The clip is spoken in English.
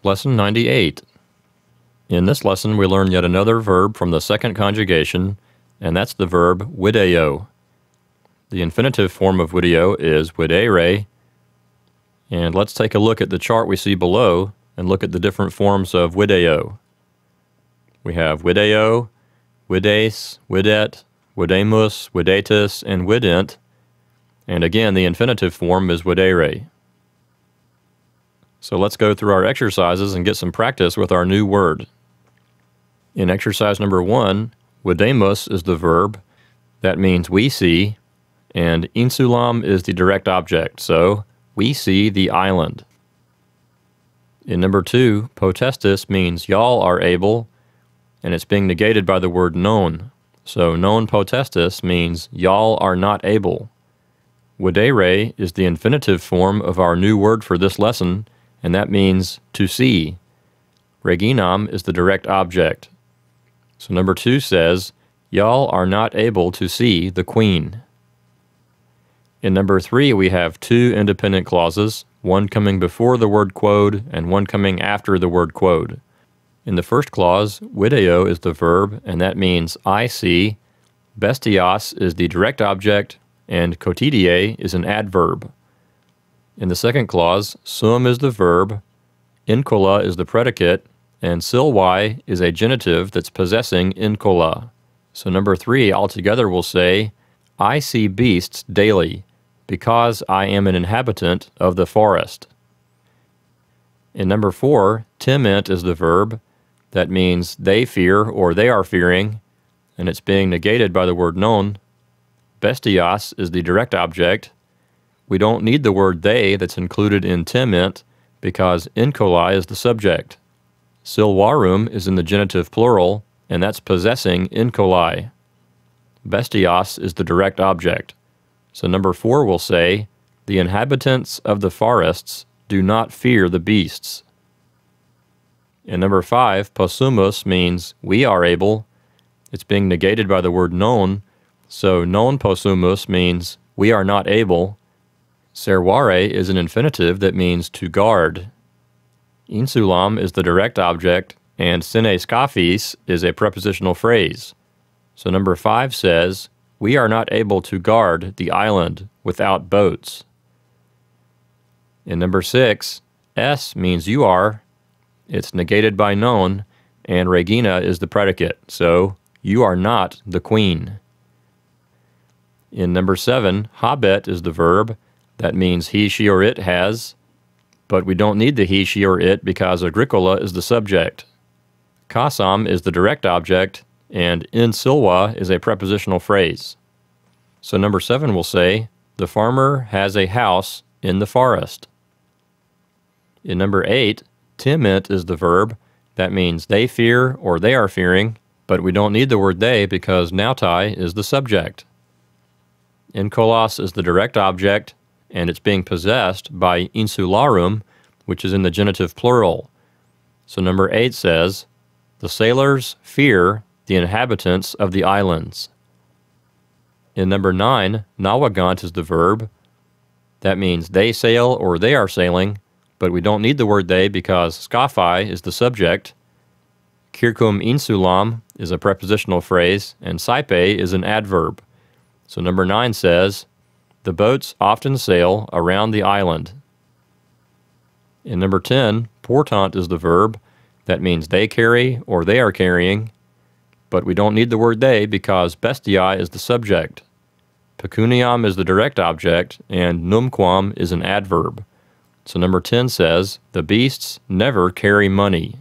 Lesson 98. In this lesson, we learn yet another verb from the second conjugation, and that's the verb video. The infinitive form of video is videre, and let's take a look at the chart we see below and look at the different forms of video. We have video, vides, videt, videmus, videtus, and vident, and again the infinitive form is videre. So let's go through our exercises and get some practice with our new word. In exercise number 1, videmus is the verb. That means we see, and insulam is the direct object, so we see the island. In number 2, potestis means y'all are able, and it's being negated by the word non. So non potestis means y'all are not able. Videre is the infinitive form of our new word for this lesson, and that means to see. Reginam is the direct object. So number 2 says, y'all are not able to see the queen. In number 3, we have two independent clauses, one coming before the word quod and one coming after the word quod. In the first clause, video is the verb, and that means I see. Bestias is the direct object, and cotidie is an adverb. In the second clause, sum is the verb, incola is the predicate, and silwai is a genitive that's possessing incola. So number 3 altogether will say, I see beasts daily, because I am an inhabitant of the forest. In number 4, timent is the verb. That means they fear or they are fearing, and it's being negated by the word non. Bestias is the direct object. We don't need the word they that's included in timent because incolai is the subject. Silvarum is in the genitive plural, and that's possessing incolai. Bestias is the direct object. So number 4 will say, the inhabitants of the forests do not fear the beasts. In number 5, possumus means we are able. It's being negated by the word non, so non possumus means we are not able. Servare is an infinitive that means to guard. Insulam is the direct object, and sine scaphis is a prepositional phrase. So number 5 says, we are not able to guard the island without boats. In number 6, s means you are. It's negated by non, and regina is the predicate, so you are not the queen. In number 7, habet is the verb. That means he, she, or it has, but we don't need the he, she, or it because agricola is the subject. Kasam is the direct object, and in silva is a prepositional phrase. So number 7 will say, the farmer has a house in the forest. In number 8, timent is the verb. That means they fear or they are fearing, but we don't need the word they because nautai is the subject. Inkolos is the direct object, and it's being possessed by insularum, which is in the genitive plural. So number 8 says, the sailors fear the inhabitants of the islands. In number 9, nawagant is the verb. That means they sail or they are sailing, but we don't need the word they because scaphai is the subject. Circum insulam is a prepositional phrase, and saipe is an adverb. So number 9 says, the boats often sail around the island. In number 10, portant is the verb. That means they carry or they are carrying, but we don't need the word they because bestii is the subject. Pecuniam is the direct object, and numquam is an adverb. So number 10 says, the beasts never carry money.